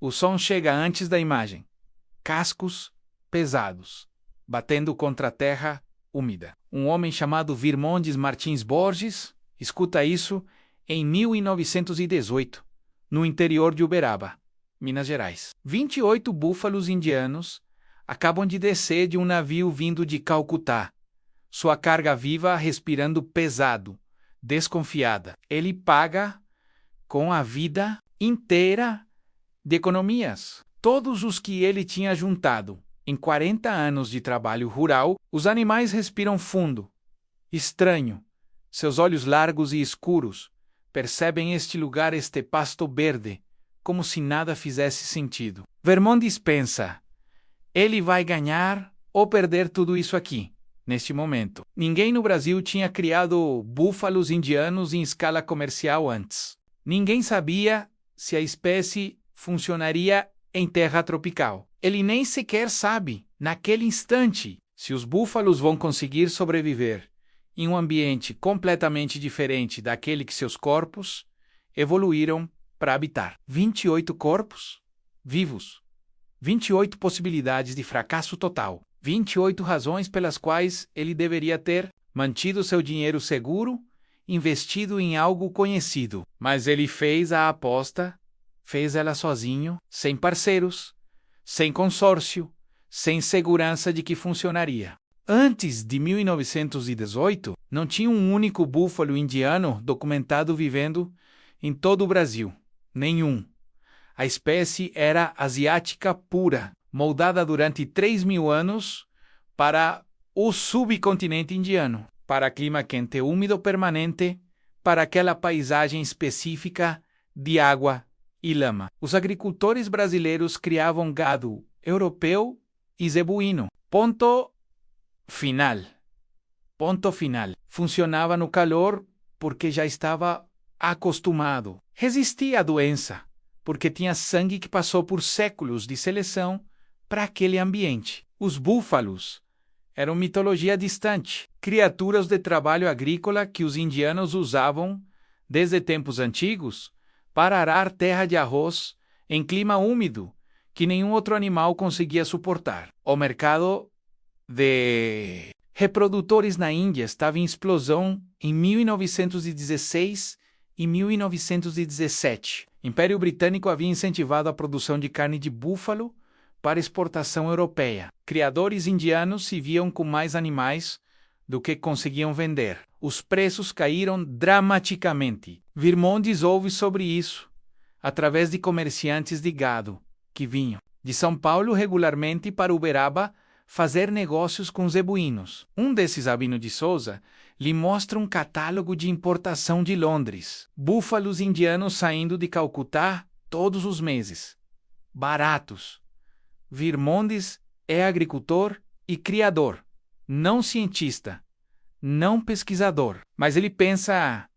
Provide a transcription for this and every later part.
O som chega antes da imagem. Cascos pesados, batendo contra a terra úmida. Um homem chamado Virmondes Martins Borges escuta isso em 1918, no interior de Uberaba, Minas Gerais. 28 búfalos indianos acabam de descer de um navio vindo de Calcutá. Sua carga viva respirando pesado, desconfiada. Ele paga com a vida inteira de economias. Todos os que ele tinha juntado em 40 anos de trabalho rural, os animais respiram fundo. Estranho. Seus olhos largos e escuros percebem este lugar, este pasto verde, como se nada fizesse sentido. Virmondes pensa: ele vai ganhar ou perder tudo isso aqui, neste momento. Ninguém no Brasil tinha criado búfalos indianos em escala comercial antes. Ninguém sabia se a espécie funcionaria em terra tropical. Ele nem sequer sabe, naquele instante, se os búfalos vão conseguir sobreviver em um ambiente completamente diferente daquele que seus corpos evoluíram para habitar. 28 corpos vivos. 28 possibilidades de fracasso total. 28 razões pelas quais ele deveria ter mantido seu dinheiro seguro, investido em algo conhecido. Mas ele fez a aposta, fez ela sozinho, sem parceiros, sem consórcio, sem segurança de que funcionaria. Antes de 1918, não tinha um único búfalo indiano documentado vivendo em todo o Brasil. Nenhum. A espécie era asiática pura, moldada durante 3.000 anos para o subcontinente indiano, para clima quente úmido permanente, para aquela paisagem específica de água e lama. Os agricultores brasileiros criavam gado europeu e zebuíno. Ponto final. Ponto final. Funcionava no calor porque já estava acostumado. Resistia à doença porque tinha sangue que passou por séculos de seleção para aquele ambiente. Os búfalos eram mitologia distante, criaturas de trabalho agrícola que os indianos usavam desde tempos antigos para arar terra de arroz em clima úmido que nenhum outro animal conseguia suportar. O mercado de reprodutores na Índia estava em explosão em 1916 e 1917. O Império Britânico havia incentivado a produção de carne de búfalo para exportação europeia. Criadores indianos se viam com mais animais do que conseguiam vender. Os preços caíram dramaticamente. Virmondes ouve sobre isso através de comerciantes de gado que vinham de São Paulo regularmente para Uberaba fazer negócios com zebuínos. Um desses, Sabino de Souza, lhe mostra um catálogo de importação de Londres. Búfalos indianos saindo de Calcutá todos os meses. Baratos. Virmondes é agricultor e criador, não cientista, não pesquisador. Mas ele pensa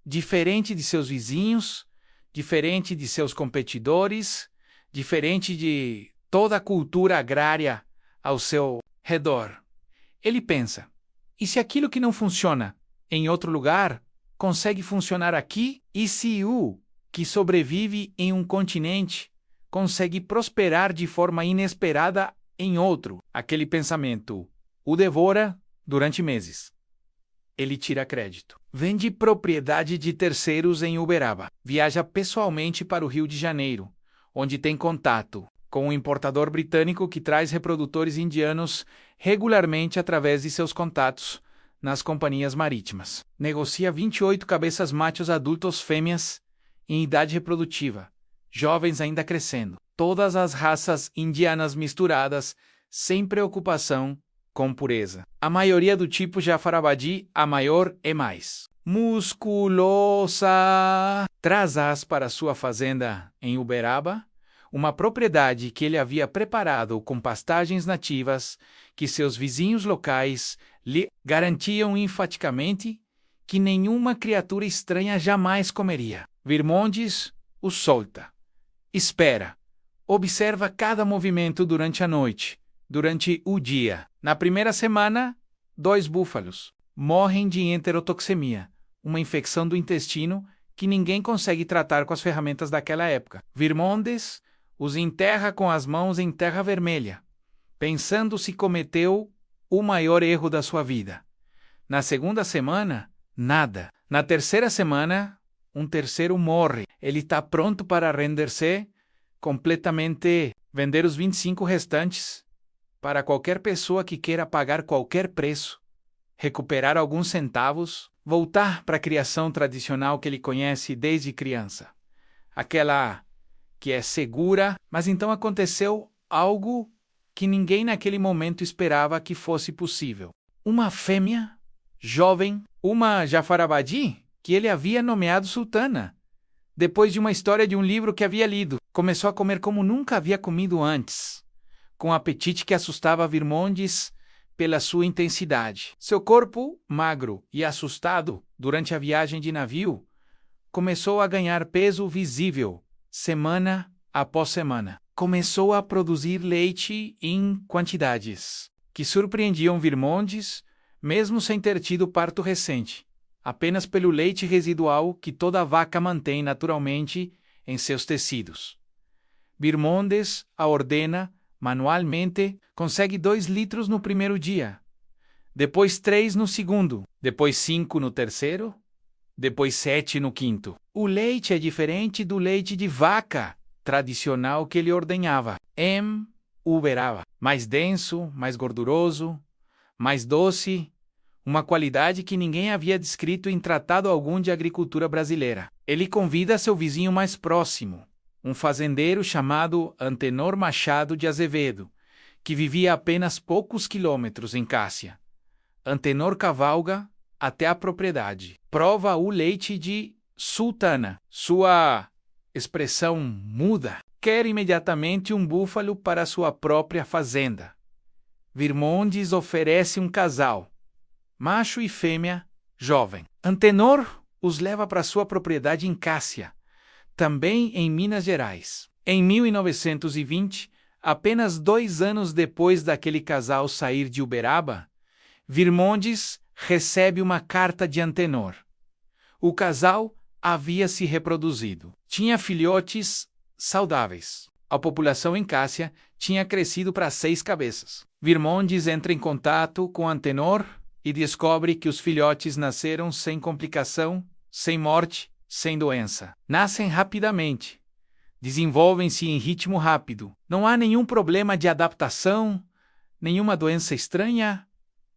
diferente de seus vizinhos, diferente de seus competidores, diferente de toda a cultura agrária ao seu redor. Ele pensa: e se aquilo que não funciona em outro lugar consegue funcionar aqui? E se o que sobrevive em um continente consegue prosperar de forma inesperada em outro? Aquele pensamento o devora durante meses. Ele tira crédito. Vende propriedade de terceiros em Uberaba. Viaja pessoalmente para o Rio de Janeiro, onde tem contato com um importador britânico que traz reprodutores indianos regularmente através de seus contatos nas companhias marítimas. Negocia 28 cabeças machos adultos fêmeas em idade reprodutiva, jovens ainda crescendo. Todas as raças indianas misturadas, sem preocupação com pureza. A maioria do tipo Jafarabadi, a maior e mais musculosa. Traz-as para sua fazenda em Uberaba, uma propriedade que ele havia preparado com pastagens nativas que seus vizinhos locais lhe garantiam enfaticamente que nenhuma criatura estranha jamais comeria. Virmondes o solta. Espera. Observa cada movimento durante a noite, durante o dia. Na primeira semana, 2 búfalos morrem de enterotoxemia, uma infecção do intestino que ninguém consegue tratar com as ferramentas daquela época. Virmondes os enterra com as mãos em terra vermelha, pensando se cometeu o maior erro da sua vida. Na segunda semana, nada. Na terceira semana, um terceiro morre. Ele está pronto para render-se completamente, vender os 25 restantes para qualquer pessoa que queira pagar qualquer preço, recuperar alguns centavos, voltar para a criação tradicional que ele conhece desde criança. Aquela que é segura, mas então aconteceu algo que ninguém naquele momento esperava que fosse possível. Uma fêmea, jovem, uma Jafarabadi, que ele havia nomeado sultana, depois de uma história de um livro que havia lido, começou a comer como nunca havia comido antes, com um apetite que assustava Virmondes pela sua intensidade. Seu corpo, magro e assustado durante a viagem de navio, começou a ganhar peso visível, semana após semana. Começou a produzir leite em quantidades que surpreendiam Virmondes, mesmo sem ter tido parto recente, apenas pelo leite residual que toda vaca mantém naturalmente em seus tecidos. Virmondes a ordena manualmente, consegue 2 litros no primeiro dia, depois 3 no segundo, depois 5 no terceiro, depois 7 no quinto. O leite é diferente do leite de vaca tradicional que ele ordenhava. Uberaba, mais denso, mais gorduroso, mais doce, uma qualidade que ninguém havia descrito em tratado algum de agricultura brasileira. Ele convida seu vizinho mais próximo, um fazendeiro chamado Antenor Machado de Azevedo, que vivia a apenas poucos quilômetros em Cássia. Antenor cavalga até a propriedade. Prova o leite de sultana. Sua expressão muda. Quer imediatamente um búfalo para sua própria fazenda. Virmondes oferece um casal, macho e fêmea, jovem. Antenor os leva para sua propriedade em Cássia, também em Minas Gerais. Em 1920, apenas 2 anos depois daquele casal sair de Uberaba, Virmondes recebe uma carta de Antenor. O casal havia se reproduzido. Tinha filhotes saudáveis. A população em Cássia tinha crescido para 6 cabeças. Virmondes entra em contato com Antenor e descobre que os filhotes nasceram sem complicação, sem morte, sem doença. Nascem rapidamente. Desenvolvem-se em ritmo rápido. Não há nenhum problema de adaptação, nenhuma doença estranha,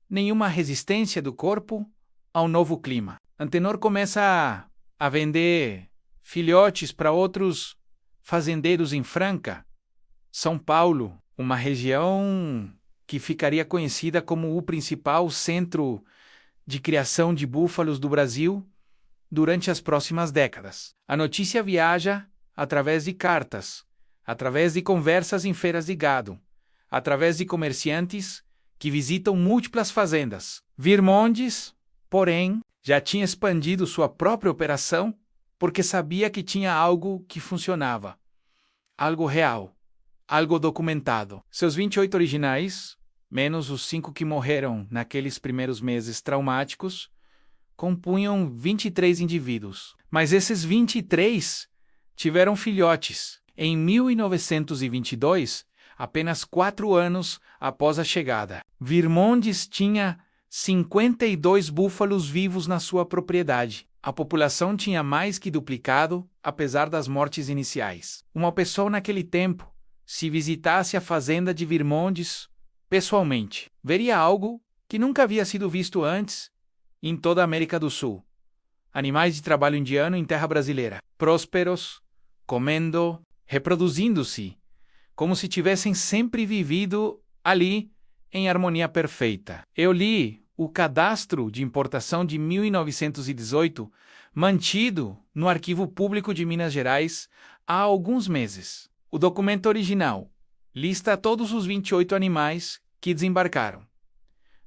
nenhuma resistência do corpo ao novo clima. Antenor começa a vender filhotes para outros fazendeiros em Franca, São Paulo, uma região que ficaria conhecida como o principal centro de criação de búfalos do Brasil durante as próximas décadas. A notícia viaja através de cartas, através de conversas em feiras de gado, através de comerciantes que visitam múltiplas fazendas. Virmondes, porém, já tinha expandido sua própria operação porque sabia que tinha algo que funcionava, algo real, algo documentado. Seus 28 originais, menos os 5 que morreram naqueles primeiros meses traumáticos, compunham 23 indivíduos. Mas esses 23 tiveram filhotes. Em 1922, apenas 4 anos após a chegada, Virmondes tinha 52 búfalos vivos na sua propriedade. A população tinha mais que duplicado, apesar das mortes iniciais. Uma pessoa naquele tempo, se visitasse a fazenda de Virmondes pessoalmente, veria algo que nunca havia sido visto antes em toda a América do Sul. Animais de trabalho indiano em terra brasileira, prósperos, comendo, reproduzindo-se, como se tivessem sempre vivido ali em harmonia perfeita. Eu li o cadastro de importação de 1918, mantido no Arquivo Público de Minas Gerais há alguns meses. O documento original lista todos os 28 animais que desembarcaram.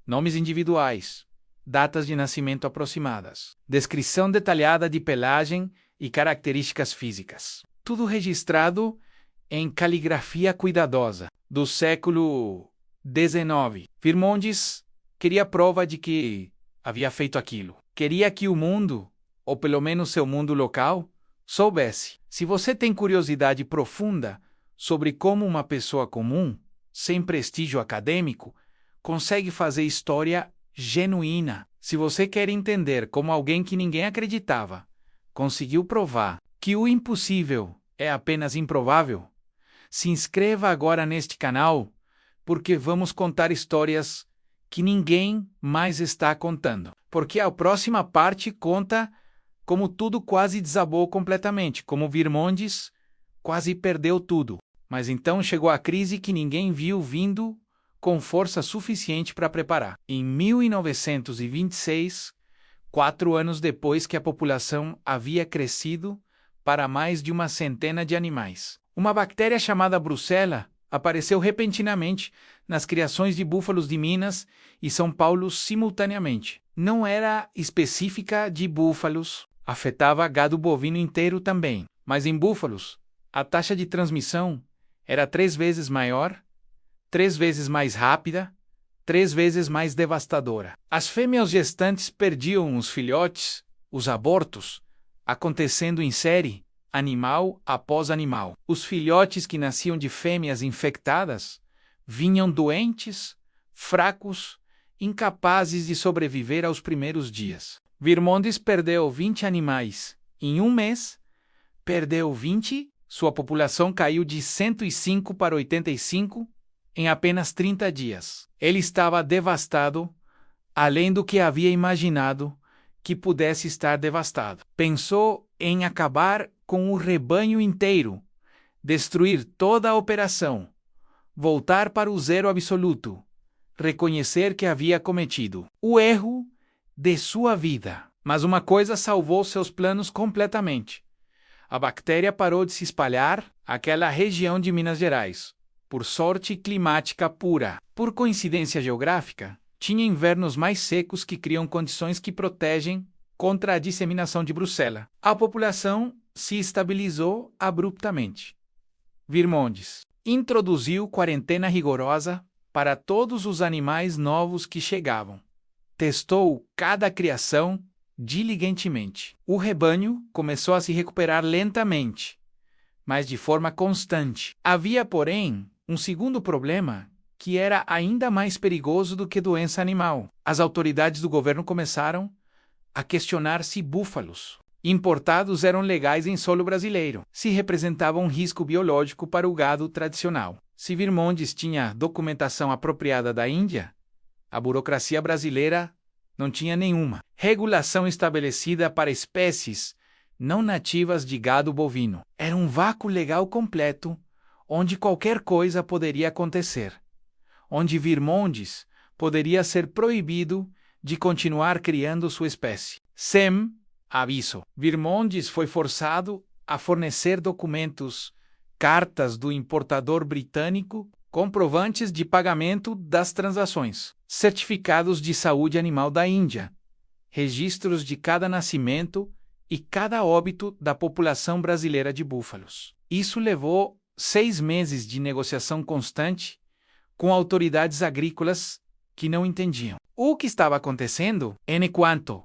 Nomes individuais, datas de nascimento aproximadas, descrição detalhada de pelagem e características físicas. Tudo registrado em caligrafia cuidadosa do século XIX. Virmondes queria prova de que havia feito aquilo. Queria que o mundo, ou pelo menos seu mundo local, soubesse. Se você tem curiosidade profunda sobre como uma pessoa comum, sem prestígio acadêmico, consegue fazer história genuína. Se você quer entender como alguém que ninguém acreditava conseguiu provar que o impossível é apenas improvável, se inscreva agora neste canal, porque vamos contar histórias que ninguém mais está contando. Porque a próxima parte conta como tudo quase desabou completamente, como Virmondes quase perdeu tudo. Mas então chegou a crise que ninguém viu vindo com força suficiente para preparar. Em 1926, 4 anos depois que a população havia crescido para mais de 100 de animais, uma bactéria chamada Brucella apareceu repentinamente nas criações de búfalos de Minas e São Paulo simultaneamente. Não era específica de búfalos, afetava gado bovino inteiro também, mas em búfalos, a taxa de transmissão era 3 vezes maior, 3 vezes mais rápida, 3 vezes mais devastadora. As fêmeas gestantes perdiam os filhotes, os abortos, acontecendo em série, animal após animal. Os filhotes que nasciam de fêmeas infectadas vinham doentes, fracos, incapazes de sobreviver aos primeiros dias. Virmondes perdeu 20 animais. Em um mês, perdeu 20, sua população caiu de 105 para 85 em apenas 30 dias. Ele estava devastado, além do que havia imaginado que pudesse estar devastado. Pensou em acabar com o rebanho inteiro, destruir toda a operação, voltar para o zero absoluto, reconhecer que havia cometido o erro de sua vida. Mas uma coisa salvou seus planos completamente. A bactéria parou de se espalhar àquela região de Minas Gerais, por sorte climática pura. Por coincidência geográfica, tinha invernos mais secos que criam condições que protegem contra a disseminação de Brucella. A população se estabilizou abruptamente. Virmondes introduziu quarentena rigorosa para todos os animais novos que chegavam. Testou cada criação diligentemente. O rebanho começou a se recuperar lentamente, mas de forma constante. Havia, porém, um segundo problema que era ainda mais perigoso do que doença animal. As autoridades do governo começaram a questionar se búfalos importados eram legais em solo brasileiro, se representavam um risco biológico para o gado tradicional. Se Virmondes tinha documentação apropriada da Índia, a burocracia brasileira não tinha nenhuma regulação estabelecida para espécies não nativas de gado bovino. Era um vácuo legal completo, onde qualquer coisa poderia acontecer, onde Virmondes poderia ser proibido de continuar criando sua espécie. Sem aviso, Virmondes foi forçado a fornecer documentos, cartas do importador britânico, comprovantes de pagamento das transações, certificados de saúde animal da Índia, registros de cada nascimento e cada óbito da população brasileira de búfalos. Isso levou 6 meses de negociação constante com autoridades agrícolas que não entendiam o que estava acontecendo. Enquanto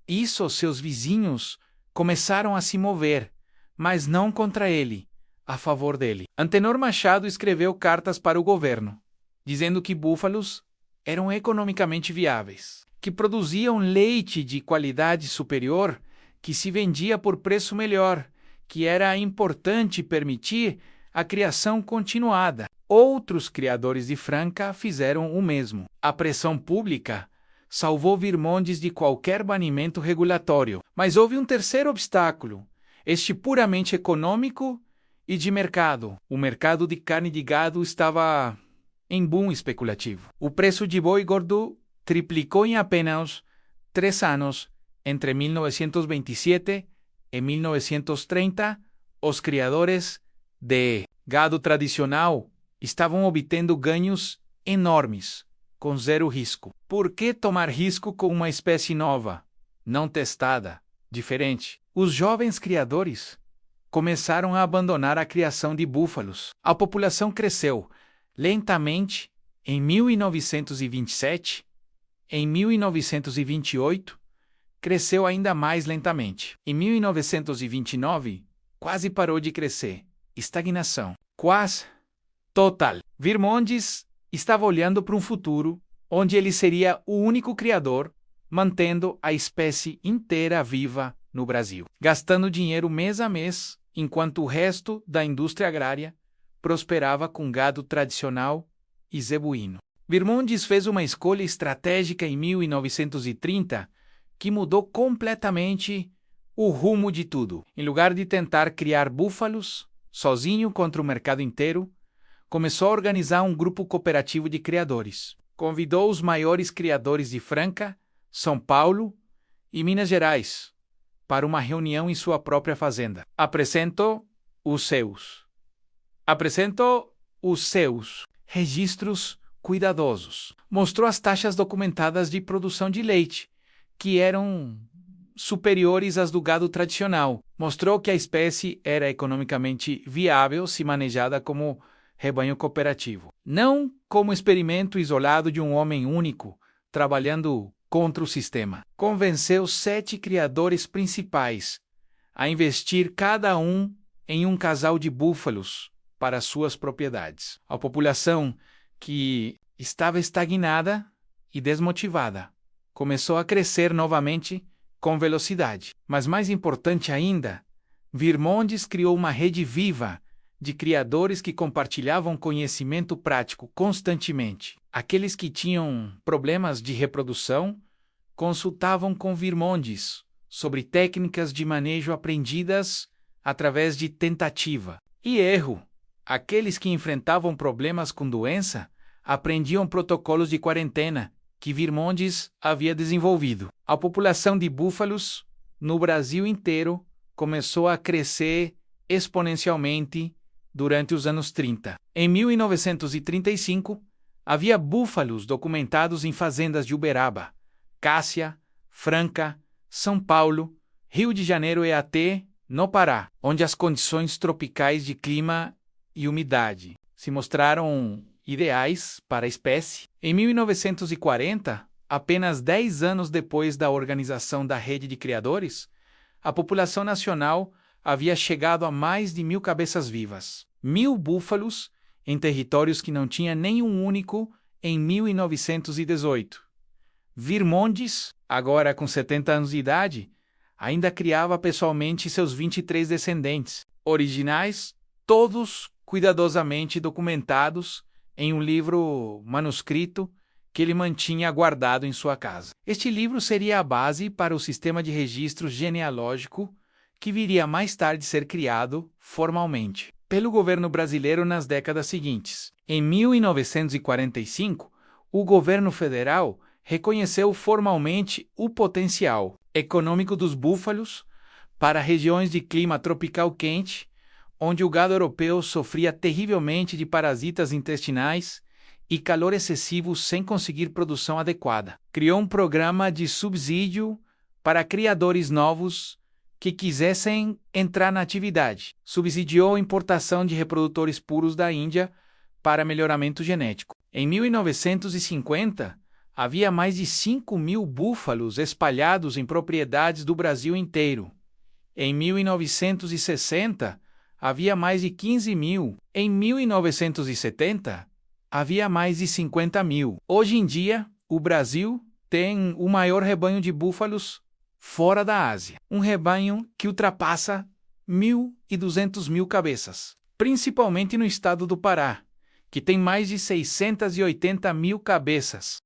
isso, seus vizinhos começaram a se mover, mas não contra ele, a favor dele. Antenor Machado escreveu cartas para o governo, dizendo que búfalos eram economicamente viáveis, que produziam leite de qualidade superior, que se vendia por preço melhor, que era importante permitir a criação continuada. Outros criadores de Franca fizeram o mesmo. A pressão pública salvou Virmondes de qualquer banimento regulatório. Mas houve um terceiro obstáculo, este puramente econômico e de mercado. O mercado de carne de gado estava em boom especulativo. O preço de boi gordo triplicou em apenas 3 anos. Entre 1927 e 1930, os criadores de gado tradicional estavam obtendo ganhos enormes, com zero risco. Por que tomar risco com uma espécie nova, não testada, diferente? Os jovens criadores começaram a abandonar a criação de búfalos. A população cresceu lentamente em 1927, em 1928, cresceu ainda mais lentamente. Em 1929, quase parou de crescer. Estagnação. quase total. Virmontes estava olhando para um futuro onde ele seria o único criador, mantendo a espécie inteira viva no Brasil, gastando dinheiro mês a mês, enquanto o resto da indústria agrária prosperava com gado tradicional e zebuíno. Virmontes fez uma escolha estratégica em 1930 que mudou completamente o rumo de tudo. Em lugar de tentar criar búfalos sozinho contra o mercado inteiro, começou a organizar um grupo cooperativo de criadores. Convidou os maiores criadores de Franca, São Paulo e Minas Gerais para uma reunião em sua própria fazenda. Apresentou os seus registros cuidadosos. Mostrou as taxas documentadas de produção de leite, que eram superiores às do gado tradicional. Mostrou que a espécie era economicamente viável se manejada como rebanho cooperativo, não como experimento isolado de um homem único, trabalhando contra o sistema. Convenceu 7 criadores principais a investir cada um em um casal de búfalos para suas propriedades. A população, que estava estagnada e desmotivada, começou a crescer novamente com velocidade. Mas mais importante ainda, Virmontes criou uma rede viva de criadores que compartilhavam conhecimento prático constantemente. Aqueles que tinham problemas de reprodução consultavam com Virmontes sobre técnicas de manejo aprendidas através de tentativa e erro. Aqueles que enfrentavam problemas com doença aprendiam protocolos de quarentena que Virmontes havia desenvolvido. A população de búfalos no Brasil inteiro começou a crescer exponencialmente durante os anos 30. Em 1935, havia búfalos documentados em fazendas de Uberaba, Cássia, Franca, São Paulo, Rio de Janeiro e até no Pará, onde as condições tropicais de clima e umidade se mostraram ideais para a espécie. Em 1940, apenas 10 anos depois da organização da rede de criadores, a população nacional havia chegado a mais de 1.000 cabeças vivas. 1.000 búfalos em territórios que não tinha nenhum único em 1918. Virmontes, agora com 70 anos de idade, ainda criava pessoalmente seus 23 descendentes, originais, todos cuidadosamente documentados em um livro manuscrito que ele mantinha guardado em sua casa. Este livro seria a base para o sistema de registro genealógico que viria mais tarde ser criado formalmente pelo governo brasileiro nas décadas seguintes. Em 1945, o governo federal reconheceu formalmente o potencial econômico dos búfalos para regiões de clima tropical quente, onde o gado europeu sofria terrivelmente de parasitas intestinais e calor excessivo sem conseguir produção adequada. Criou um programa de subsídio para criadores novos que quisessem entrar na atividade. Subsidiou a importação de reprodutores puros da Índia para melhoramento genético. Em 1950, havia mais de 5.000 búfalos espalhados em propriedades do Brasil inteiro. Em 1960, havia mais de 15.000. Em 1970, havia mais de 50.000. Hoje em dia, o Brasil tem o maior rebanho de búfalos fora da Ásia. Um rebanho que ultrapassa 1.200.000 cabeças, principalmente no estado do Pará, que tem mais de 680.000 cabeças.